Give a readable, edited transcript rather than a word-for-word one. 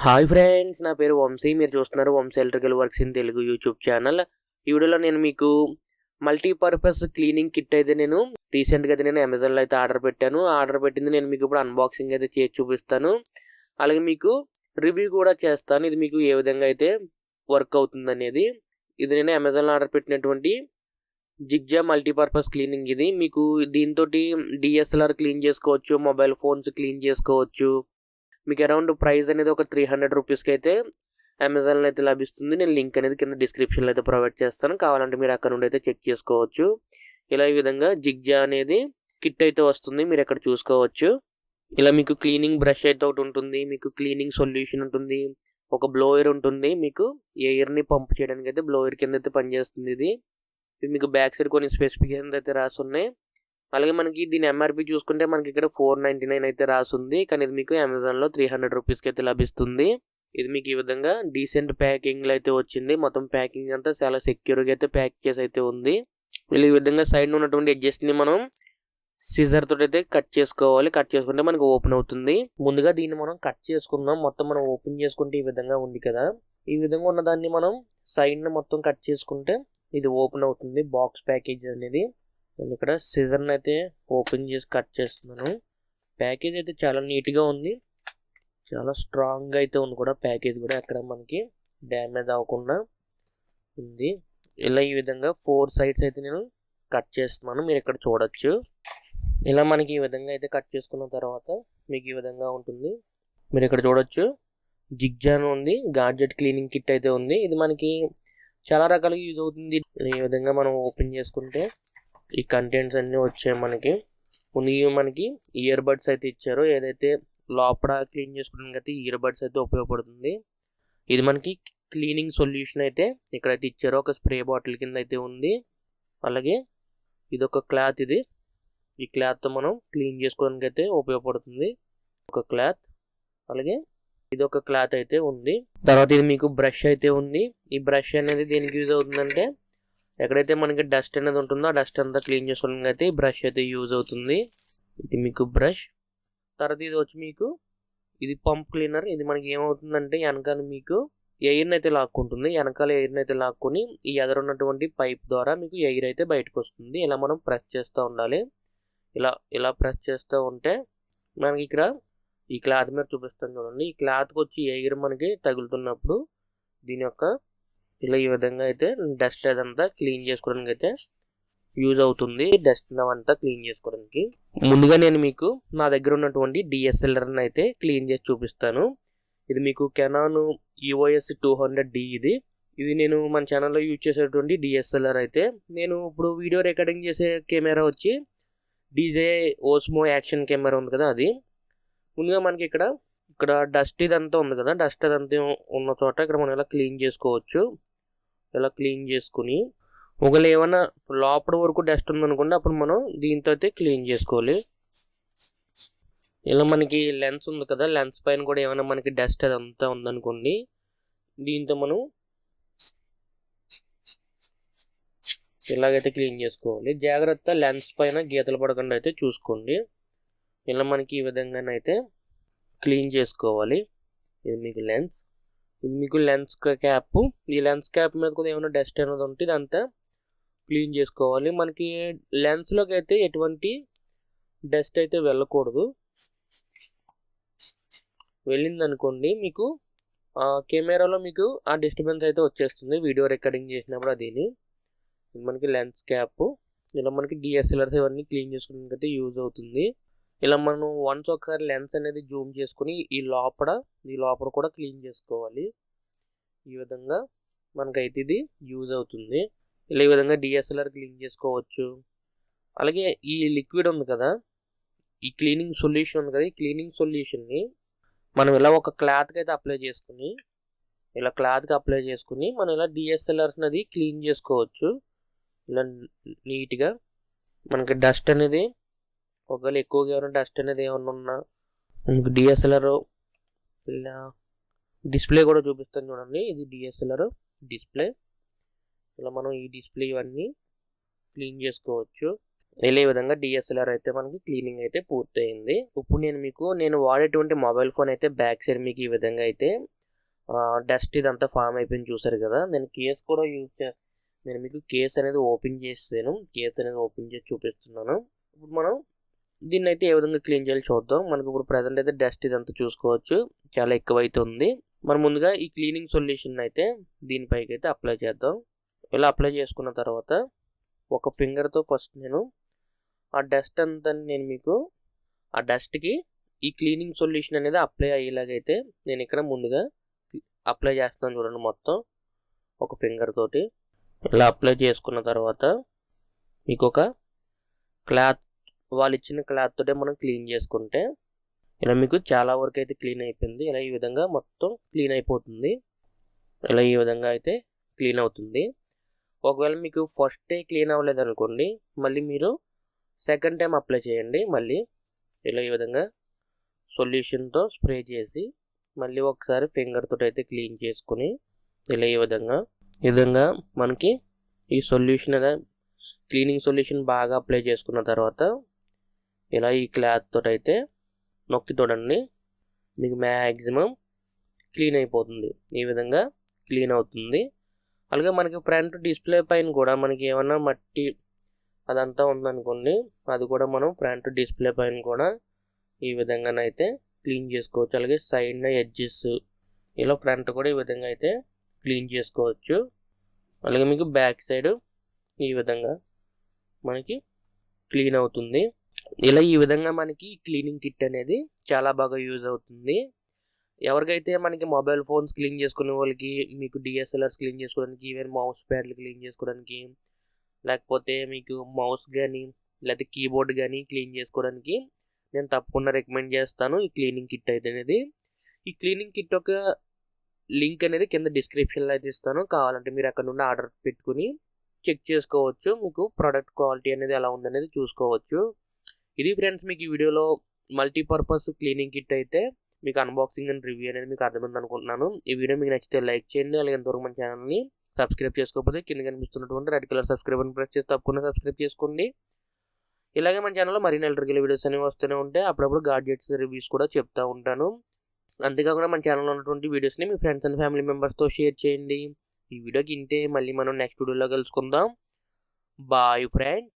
Hi friends, నా పేరు వంశీ. మీరు చూస్తున్నారు Vamsi electrical works in Telugu YouTube channel. ఈ వీడియోలో నేను మీకు మల్టీపర్పస్ క్లీనింగ్ కిట్ అయితే నేను రీసెంట్గా అయితే నేను అమెజాన్లో అయితే ఆర్డర్ పెట్టాను. ఆర్డర్ పెట్టింది నేను మీకు ఇప్పుడు అన్బాక్సింగ్ అయితే చేసి చూపిస్తాను. అలాగే మీకు రివ్యూ కూడా చేస్తాను, ఇది మీకు ఏ విధంగా అయితే వర్క్ అవుతుంది అనేది. ఇది నేను అమెజాన్లో ఆర్డర్ పెట్టినటువంటి జిగ్జా మల్టీపర్పస్ క్లీనింగ్. ఇది మీకు దీంతో డిఎస్ఎల్ఆర్ క్లీన్ చేసుకోవచ్చు, మొబైల్ ఫోన్స్ క్లీన్ చేసుకోవచ్చు. మీకు అరౌండ్ ప్రైస్ అనేది ఒక 300 రూపీస్కి అయితే అమెజాన్లో అయితే లభిస్తుంది. నేను లింక్ అనేది కింద డిస్క్రిప్షన్లో అయితే ప్రొవైడ్ చేస్తాను, కావాలంటే మీరు అక్కడ నుండి అయితే చెక్ చేసుకోవచ్చు. ఇలా ఈ విధంగా జిగ్జా అనేది కిట్ అయితే వస్తుంది, మీరు ఇక్కడ చూసుకోవచ్చు. ఇలా మీకు క్లీనింగ్ బ్రష్ అయితే ఒకటి ఉంటుంది, మీకు క్లీనింగ్ సొల్యూషన్ ఉంటుంది, ఒక బ్లోయర్ ఉంటుంది. మీకు ఎయిర్ని పంప్ చేయడానికి అయితే బ్లోయర్ కింద అయితే పనిచేస్తుంది. ఇది మీకు బ్యాక్ సైడ్ కొన్ని స్పెసిఫికేషన్స్ అయితే రాసి ఉన్నాయి. అలాగే మనకి దీని ఎంఆర్పి చూసుకుంటే మనకి ఇక్కడ 499 అయితే రాసుంది, కానీ ఇది మీకు అమెజాన్లో 300 రూపీస్కి అయితే లభిస్తుంది. ఇది మీకు ఈ విధంగా డీసెంట్ ప్యాకింగ్లో అయితే వచ్చింది. మొత్తం ప్యాకింగ్ అంతా చాలా సెక్యూర్గా అయితే ప్యాక్ చేసి అయితే ఉంది. వీళ్ళు ఈ విధంగా సైడ్ ఉన్నటువంటి ఎడ్జెస్ట్ని మనం సిజర్ తోటి అయితే కట్ చేసుకోవాలి. కట్ చేసుకుంటే మనకి ఓపెన్ అవుతుంది. ముందుగా దీన్ని మనం కట్ చేసుకుందాం. మొత్తం మనం ఓపెన్ చేసుకుంటే ఈ విధంగా ఉంది కదా, ఈ విధంగా ఉన్న దాన్ని మనం సైడ్ని మొత్తం కట్ చేసుకుంటే ఇది ఓపెన్ అవుతుంది బాక్స్ ప్యాకేజ్ అనేది. నేను ఇక్కడ సిజర్ని అయితే ఓపెన్ చేసి కట్ చేస్తున్నాను. ప్యాకేజ్ అయితే చాలా నీట్గా ఉంది, చాలా స్ట్రాంగ్గా అయితే ఉంది కూడా. ప్యాకేజ్ కూడా ఎక్కడ మనకి డ్యామేజ్ అవ్వకుండా ఉంది. ఇలా ఈ విధంగా 4 సైడ్స్ అయితే నేను కట్ చేస్తున్నాను, మీరు ఇక్కడ చూడొచ్చు. ఇలా మనకి ఈ విధంగా అయితే కట్ చేసుకున్న తర్వాత మీకు ఈ విధంగా ఉంటుంది, మీరు ఇక్కడ చూడొచ్చు. జిగ్జా ఉంది, గాడ్జెట్ క్లీనింగ్ కిట్ అయితే ఉంది. ఇది మనకి చాలా రకాలుగా యూజ్ అవుతుంది. ఈ విధంగా మనం ఓపెన్ చేసుకుంటే ఈ కంటెంట్స్ అన్నీ వచ్చాయి మనకి. మనకి ఇయర్ బడ్స్ అయితే ఇచ్చారు, ఏదైతే లోపల క్లీన్ చేసుకోవడానికి అయితే ఇయర్ బడ్స్ అయితే ఉపయోగపడుతుంది. ఇది మనకి క్లీనింగ్ సొల్యూషన్ అయితే ఇక్కడైతే ఇచ్చారు, ఒక స్ప్రే బాటిల్ కింద అయితే ఉంది. అలాగే ఇది ఒక క్లాత్, ఇది ఈ క్లాత్తో మనం క్లీన్ చేసుకోవడానికి అయితే ఉపయోగపడుతుంది ఒక క్లాత్. అలాగే ఇది ఒక క్లాత్ అయితే ఉంది. తర్వాత ఇది మీకు బ్రష్ అయితే ఉంది. ఈ బ్రష్ అనేది దేనికి యూజ్ అవుతుందంటే ఎక్కడైతే మనకి డస్ట్ అనేది ఉంటుందో ఆ డస్ట్ అంతా క్లీన్ చేసుకోవడానికి అయితే ఈ బ్రష్ అయితే యూజ్ అవుతుంది. ఇది మీకు బ్రష్. తర్వాత ఇది వచ్చి మీకు ఇది పంప్ క్లీనర్. ఇది మనకి ఏమవుతుందంటే వెనకాల మీకు ఎయిర్ని అయితే లాక్కుంటుంది. వెనకాల ఎయిర్ని అయితే లాక్కుని ఈ ఎదురున్నటువంటి పైప్ ద్వారా మీకు ఎయిర్ అయితే బయటకు వస్తుంది. ఇలా మనం ప్రెస్ చేస్తూ ఉండాలి. ఇలా ప్రెస్ చేస్తూ ఉంటే మనకి ఇక్కడ ఈ క్లాత్ మీద చూపిస్తాను చూడండి. ఈ క్లాత్కి వచ్చి ఎయిర్ మనకి తగులుతున్నప్పుడు దీని యొక్క ఇలా ఈ విధంగా అయితే డస్ట్ అదంతా క్లీన్ చేసుకోవడానికి అయితే యూజ్ అవుతుంది. డస్ట్ అంతా క్లీన్ చేసుకోవడానికి ముందుగా నేను మీకు నా దగ్గర ఉన్నటువంటి డిఎస్ఎల్ఆర్ని అయితే క్లీన్ చేసి చూపిస్తాను. ఇది మీకు కెనాన్ EOS 200D. ఇది నేను మన ఛానల్లో యూజ్ చేసేటువంటి డిఎస్ఎల్ఆర్ అయితే. నేను ఇప్పుడు వీడియో రికార్డింగ్ చేసే కెమెరా వచ్చి డీజే ఓస్మో యాక్షన్ కెమెరా ఉంది కదా, అది. ముందుగా మనకి ఇక్కడ డస్ట్ ఇదంతా ఉంది కదా, డస్ట్ అదంతా ఉన్న చోట ఇక్కడ మనం ఇలా క్లీన్ చేసుకోవచ్చు. ఇలా క్లీన్ చేసుకుని ఒకవేళ ఏమైనా లోపల వరకు డస్ట్ ఉందనుకోండి, అప్పుడు మనం దీంతో అయితే క్లీన్ చేసుకోవాలి. ఇలా మనకి లెన్స్ ఉంది కదా, లెన్స్ పైన కూడా ఏమైనా మనకి డస్ట్ అదంతా ఉందనుకోండి, దీంతో మనం ఇలాగైతే క్లీన్ చేసుకోవాలి. జాగ్రత్త లెన్స్ పైన గీతలు పడకుండా అయితే చూసుకోండి. ఇలా మనకి ఈ విధంగానైతే క్లీన్ చేసుకోవాలి. ఇది మీకు లెన్స్, ఇది మీకు లెన్స్ క్యాప్. ఈ లెన్స్ క్యాప్ మీద కూడా ఏమైనా డస్ట్ అనేది ఉంటే ఇదంతా క్లీన్ చేసుకోవాలి. మనకి లెన్స్లోకి అయితే ఎటువంటి డస్ట్ అయితే వెళ్ళకూడదు. వెళ్ళిందనుకోండి మీకు కెమెరాలో మీకు ఆ డిస్టర్బెన్స్ అయితే వచ్చేస్తుంది వీడియో రికార్డింగ్ చేసినప్పుడు. అదిని ఇది మనకి లెన్స్ క్యాప్. ఇలా మనకి డిఎస్ఎల్ఆర్స్ ఇవన్నీ క్లీన్ చేసుకోవడానికి అయితే యూజ్ అవుతుంది. ఇలా మనం వన్స్ ఒకసారి లెన్స్ అనేది జూమ్ చేసుకుని ఈ లోపల కూడా క్లీన్ చేసుకోవాలి. ఈ విధంగా మనకైతే ఇది యూజ్ అవుతుంది. ఇలా ఈ విధంగా డిఎస్ఎల్ఆర్ క్లీన్ చేసుకోవచ్చు. అలాగే ఈ లిక్విడ్ ఉంది కదా, ఈ క్లీనింగ్ సొల్యూషన్ ఉంది కదా, ఈ క్లీనింగ్ సొల్యూషన్ని మనం ఇలా ఒక క్లాత్కి అయితే అప్లై చేసుకుని మనం ఇలా డిఎస్ఎల్ఆర్స్ అనేది క్లీన్ చేసుకోవచ్చు. ఇలా నీట్గా మనకి డస్ట్ అనేది ఒకవేళ ఎక్కువగా ఏమైనా డస్ట్ అనేది ఏమన్నా ఉన్నా మనకి డిఎస్ఎల్ఆర్ ఇలా డిస్ప్లే కూడా చూపిస్తాను చూడండి. ఇది డిఎస్ఎల్ఆర్ డిస్ప్లే. ఇలా మనం ఈ డిస్ప్లే ఇవన్నీ క్లీన్ చేసుకోవచ్చు. ఇలా ఈ విధంగా డిఎస్ఎల్ఆర్ అయితే మనకి క్లీనింగ్ అయితే పూర్తయింది. ఇప్పుడు నేను వాడేటువంటి మొబైల్ ఫోన్ అయితే బ్యాక్ సైడ్ మీకు ఈ విధంగా అయితే డస్ట్ ఇదంతా ఫామ్ అయిపోయింది చూసారు కదా. నేను కేస్ కూడా యూజ్ చేస్తాను. నేను మీకు కేస్ అనేది ఓపెన్ చేస్తాను. కేస్ అనేది ఓపెన్ చేసి చూపిస్తున్నాను. ఇప్పుడు మనం దీన్ని అయితే ఏ విధంగా క్లీన్ చేయాలో చూద్దాం. మనకు ఇప్పుడు ప్రజెంట్ అయితే డస్ట్ ఇదంతా చూసుకోవచ్చు, చాలా ఎక్కువైతే ఉంది. మనం ముందుగా ఈ క్లీనింగ్ సొల్యూషన్ అయితే దీనిపైకి అయితే అప్లై చేద్దాం. ఇలా అప్లై చేసుకున్న తర్వాత ఒక ఫింగర్తో ఫస్ట్ నేను ఆ డస్ట్ అంతా ఆ డస్ట్కి ఈ క్లీనింగ్ సొల్యూషన్ అనేది అప్లై అయ్యేలాగైతే నేను ఇక్కడ ముందుగా అప్లై చేస్తున్నాను చూడండి. మొత్తం ఒక ఫింగర్ తోటి ఇలా అప్లై చేసుకున్న తర్వాత మీకు ఒక క్లాత్, వాళ్ళు ఇచ్చిన క్లాత్ తోటే మనం క్లీన్ చేసుకుంటే ఇలా మీకు చాలా వరకు అయితే క్లీన్ అయిపోయింది. ఇలా ఈ విధంగా మొత్తం క్లీన్ అయిపోతుంది. ఇలా ఈ విధంగా అయితే క్లీన్ అవుతుంది. ఒకవేళ మీకు ఫస్ట్ డే క్లీన్ అవ్వలేదు అనుకోండి, మళ్ళీ మీరు సెకండ్ టైం అప్లై చేయండి. మళ్ళీ ఇలా ఈ విధంగా సొల్యూషన్తో స్ప్రే చేసి మళ్ళీ ఒకసారి ఫింగర్ తోటి అయితే క్లీన్ చేసుకుని ఇలా ఈ విధంగా మనకి ఈ సొల్యూషన్ క్లీనింగ్ సొల్యూషన్ బాగా అప్లై చేసుకున్న తర్వాత ఇలా ఈ క్లాత్ తోటి అయితే నొక్కి చూడండి, మీకు మ్యాక్సిమం క్లీన్ అయిపోతుంది. ఈ విధంగా క్లీన్ అవుతుంది. అలాగే మనకి ఫ్రంట్ డిస్ప్లే పైన కూడా మనకి ఏమన్నా మట్టి అదంతా ఉందనుకోండి, అది కూడా మనం ఫ్రంట్ డిస్ప్లే పైన కూడా ఈ విధంగానైతే క్లీన్ చేసుకోవచ్చు. అలాగే సైడ్ ఎడ్జెస్ ఇలా ఫ్రంట్ కూడా ఈ విధంగా అయితే క్లీన్ చేసుకోవచ్చు. అలాగే మీకు బ్యాక్ సైడ్ ఈ విధంగా మనకి క్లీన్ అవుతుంది. ఇలా ఈ విధంగా మనకి క్లీనింగ్ కిట్ అనేది చాలా బాగా యూజ్ అవుతుంది. ఎవరికైతే మనకి మొబైల్ ఫోన్స్ క్లీన్ చేసుకునే వాళ్ళకి, మీకు డిఎస్ఎల్ఆర్స్ క్లీన్ చేసుకోవడానికి, ఈవెన్ మౌస్ ప్యాడ్లు క్లీన్ చేసుకోవడానికి, లేకపోతే మీకు మౌస్ కానీ లేకపోతే కీబోర్డ్ కానీ క్లీన్ చేసుకోవడానికి నేను తప్పకుండా రికమెండ్ చేస్తాను ఈ క్లీనింగ్ కిట్ అయితే అనేది. ఈ క్లీనింగ్ కిట్ ఒక లింక్ అనేది కింద డిస్క్రిప్షన్లో అయితే ఇస్తాను. కావాలంటే మీరు అక్కడ నుండి ఆర్డర్ పెట్టుకుని చెక్ చేసుకోవచ్చు. మీకు ప్రోడక్ట్ క్వాలిటీ అనేది ఎలా ఉందనేది చూసుకోవచ్చు. ఇది ఫ్రెండ్స్ మీకు ఈ వీడియోలో మల్టీపర్పస్ క్లీనింగ్ కిట్ అయితే మీకు అన్బాక్సింగ్ అండ్ రివ్యూ అనేది మీకు అర్థమైంది అనుకుంటున్నాను. ఈ వీడియో మీకు నచ్చితే లైక్ చేయండి. అలాగే ఎంతవరకు మన ఛానల్ని సబ్స్క్రైబ్ చేసుకోకపోతే కింద కనిపిస్తున్నటువంటి రెడ్ కలర్ సబ్స్క్రైబ్ అని ప్రెస్ చేసి తప్పకుండా సబ్స్క్రైబ్ చేసుకోండి. ఇలాగే మన ఛానల్లో మరిన్ని ఎలక్ట్రికల్ వీడియోస్ అనేవి వస్తూనే ఉంటాయి. అప్పుడప్పుడు గాడ్జెట్స్ రివ్యూస్ కూడా చెప్తూ ఉంటాను. అంతేకాకుండా మన ఛానల్లో ఉన్నటువంటి వీడియోస్ని మీ ఫ్రెండ్స్ అండ్ ఫ్యామిలీ మెంబర్స్తో షేర్ చేయండి. ఈ వీడియోకి ఇంతే. మళ్ళీ మనం నెక్స్ట్ వీడియోలో కలుసుకుందాం. Boy friend.